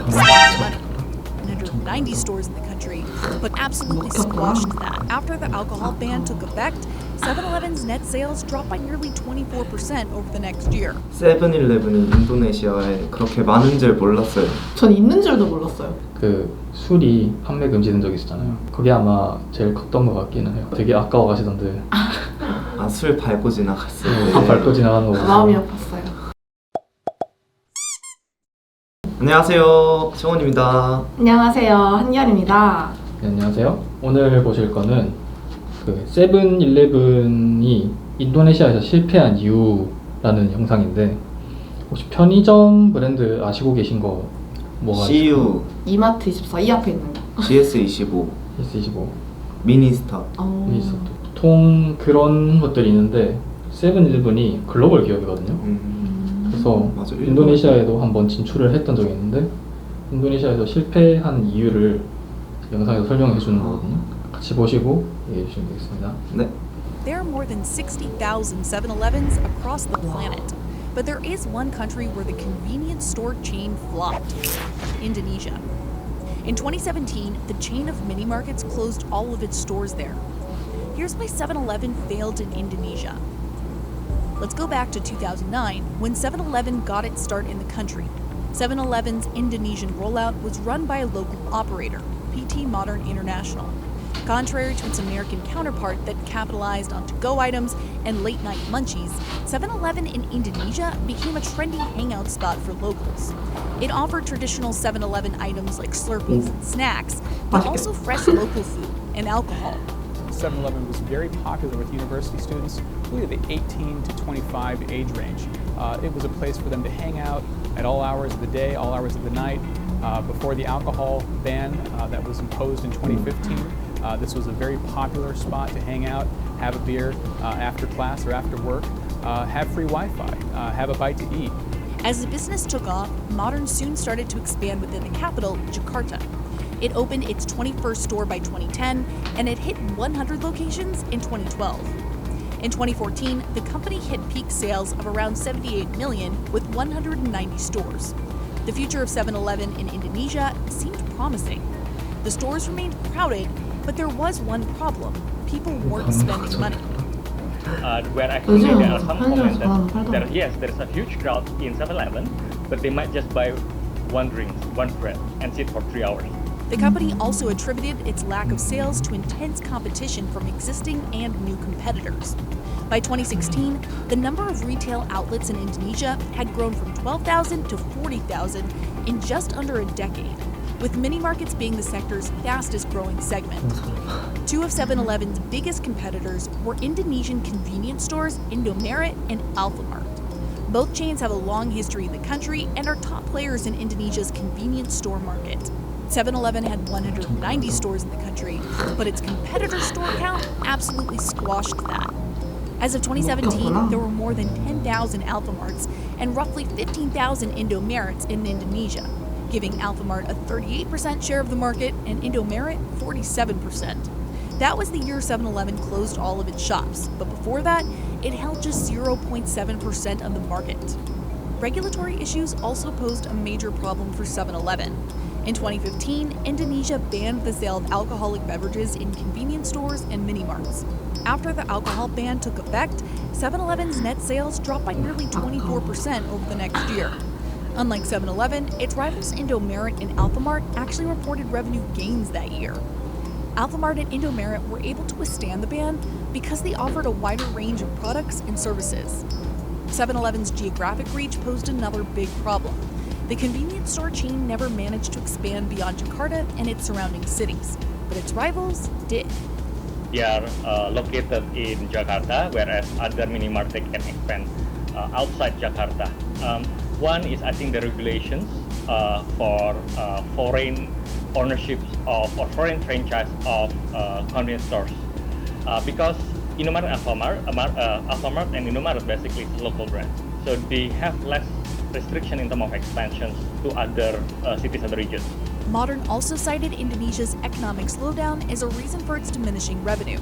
work spending money. 190 stores in the country, but absolutely squashed that. After the alcohol ban took effect, 7-Eleven's net sales dropped by nearly 24% over the next year. 세븐일레븐이 인도네시아에 그렇게 많은 줄 몰랐어요. 전 있는 줄도 몰랐어요. 그 술이 판매 금지된 적이 있었잖아요. 그게 아마 제일 컸던 것 같기는 해요. 되게 아까워 가시던데. 아, 술 밟고 지나갔어요. 밟고 지나가는 거 마음이 아팠어요. 안녕하세요, 정원입니다. 안녕하세요, 한결입니다. 네, 안녕하세요. 오늘 보실 거는 그 세븐일레븐이 인도네시아에서 실패한 이유라는 영상인데, 혹시 편의점 브랜드 아시고 계신 거 뭐가 CU, 이마트 24, 이 앞에 있는 거. GS25, S25, 미니스타. 미니스토. 보통 그런 것들이 있는데 세븐일레븐이 글로벌 기업이거든요. 그래서 맞아, 인도네시아에도 한번 진출을 했던 적이 있는데, 인도네시아에서 실패한 이유를 영상에서 설명해 주는 거거든요. 같이 보시고 얘기해 주시면 되겠습니다. 네. There are more than 60,000 7-Elevens across the planet. But there is one country where the convenience store chain flopped: Indonesia. In 2017, the chain of mini markets closed all of its stores there. Here's why 7-Eleven failed in Indonesia. Let's go back to 2009, when 7-Eleven got its start in the country. 7-Eleven's Indonesian rollout was run by a local operator, PT Modern International. Contrary to its American counterpart that capitalized on to-go items and late-night munchies, 7-Eleven in Indonesia became a trendy hangout spot for locals. It offered traditional 7-Eleven items like Slurpees and snacks, but also fresh local food and alcohol. 7-Eleven was very popular with university students, really the 18 to 25 age range. It was a place for them to hang out at all hours of the day, all hours of the night. Before the alcohol ban that was imposed in 2015, this was a very popular spot to hang out, have a beer after class or after work, have free Wi-Fi, have a bite to eat. As the business took off, Modern soon started to expand within the capital, Jakarta. It opened its 21st store by 2010, and it hit 100 locations in 2012. In 2014, the company hit peak sales of around 78 million with 190 stores. The future of 7-Eleven in Indonesia seemed promising. The stores remained crowded, but there was one problem: people weren't spending money. Where actually there are some comments that yes, there is a huge crowd in 7-Eleven, but they might just buy one drink, one bread, and sit for 3 hours. The company also attributed its lack of sales to intense competition from existing and new competitors. By 2016, the number of retail outlets in Indonesia had grown from 12,000 to 40,000 in just under a decade, with mini markets being the sector's fastest growing segment. Two of 7-Eleven's biggest competitors were Indonesian convenience stores Indomaret and Alfamart. Both chains have a long history in the country and are top players in Indonesia's convenience store market. 7-Eleven had 190 stores in the country, but its competitor store count absolutely squashed that. As of 2017, there were more than 10,000 Alfamarts and roughly 15,000 Indomarets in Indonesia, giving Alfamart a 38% share of the market and Indomaret 47%. That was the year 7-Eleven closed all of its shops, but before that, it held just 0.7% of the market. Regulatory issues also posed a major problem for 7-Eleven. In 2015, Indonesia banned the sale of alcoholic beverages in convenience stores and mini-marts. After the alcohol ban took effect, 7-Eleven's net sales dropped by nearly 24% over the next year. Unlike 7-Eleven, its rivals Indomaret and Alfamart actually reported revenue gains that year. Alfamart and Indomaret were able to withstand the ban because they offered a wider range of products and services. 7-Eleven's geographic reach posed another big problem. The convenience store chain never managed to expand beyond Jakarta and its surrounding cities, but its rivals did. They are located in Jakarta, whereas other mini market can expand outside Jakarta. One is, I think, the regulations for foreign ownerships of or foreign franchise of convenience stores, because Indomaret and Alfamart and Indomaret basically is local brands, so they have less restriction in terms of expansion to other cities, other regions. Modern also cited Indonesia's economic slowdown as a reason for its diminishing revenue.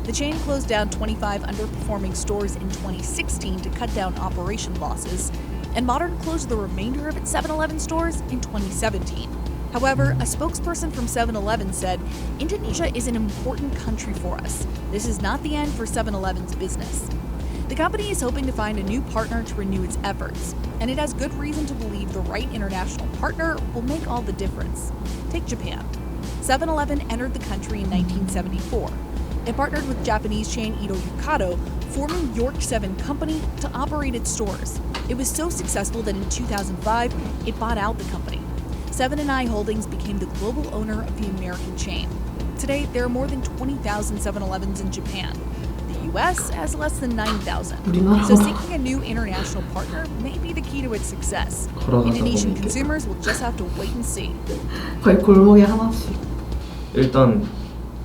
The chain closed down 25 underperforming stores in 2016 to cut down operation losses. and Modern closed the remainder of its 7-Eleven stores in 2017. However, a spokesperson from 7-Eleven said, "Indonesia is an important country for us. This is not the end for 7-Eleven's business." The company is hoping to find a new partner to renew its efforts, and it has good reason to believe the right international partner will make all the difference. Take Japan. 7-Eleven entered the country in 1974. It partnered with Japanese chain Ito Yukado, forming York 7 Company to operate its stores. It was so successful that in 2005, it bought out the company. 7&I Holdings became the global owner of the American chain. Today, there are more than 20,000 7-Elevens in Japan. The US has less than 9,000. So seeking a new international partner may be the key to its success. Indonesian consumers will just have to wait and see. 거의 골목에 하나씩. 일단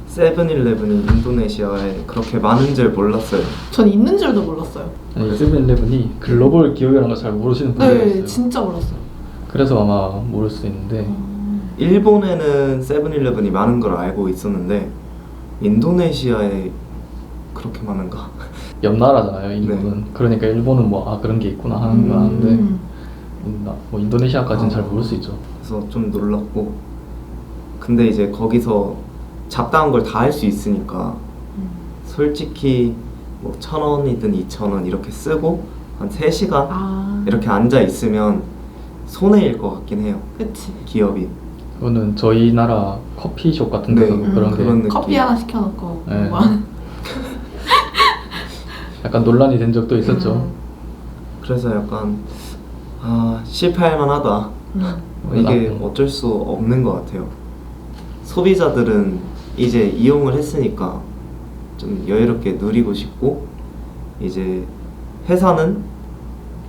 세븐일레븐이 인도네시아에 그렇게 많은 줄 몰랐어요. 전 있는 줄도 몰랐어요. 아니, 세븐일레븐이 글로벌 기업이라는 걸 잘 모르시는 분들이 네, 있어요. 진짜 몰랐어요. 그래서 아마 모를 수 있는데 일본에는 세븐일레븐이 많은 걸 알고 있었는데 인도네시아에 그렇게 많은가? 옆 나라잖아요, 일본은. 그러니까 일본은 뭐 그런 게 있구나 하는 건 아는데 뭐 인도네시아까지는 잘 모를 수 있죠. 그래서 좀 놀랐고, 근데 이제 거기서 잡다한 걸 다 할 수 있으니까 솔직히 뭐 1,000원이든 2,000원 이렇게 쓰고 한 3시간 이렇게 앉아 있으면 손해일 것 같긴 해요. 그치. 기업이. 그거는 저희 나라 커피숍 같은 데서 그런 게 그런 느낌. 커피 하나 시켜놓고. 네. 뭐. 약간 논란이 된 적도 있었죠. 그래서 약간 실패할 만하다. 이게 어쩔 수 없는 것 같아요. 소비자들은 이제 이용을 했으니까 좀 여유롭게 누리고 싶고, 이제 회사는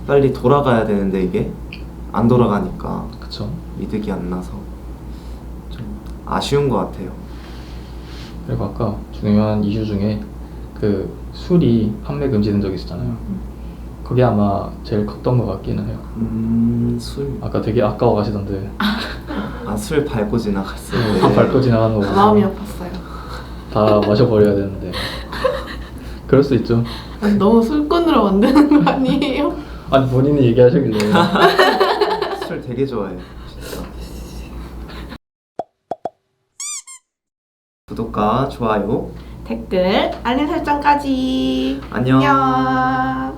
빨리 돌아가야 되는데 이게 안 돌아가니까 그쵸. 이득이 안 나서 좀 아쉬운 것 같아요. 그리고 아까 중요한 이슈 중에 그 술이 판매 금지된 적이 있었잖아요. 그게 아마 제일 컸던 것 같기는 해요. 술. 아까 되게 아까워 가시던데. 술 밟고 지나갔어요. 다 밟고 지나가는 거 마음이 보고 아팠어요. 다 마셔버려야 되는데. 그럴 수 있죠. 너무 술꾼으로 만드는 거 아니에요? 아니 본인이 얘기하시길래. 술 되게 좋아해요, 진짜. 구독과 좋아요, 댓글, 알림 설정까지. 안녕. 안녕.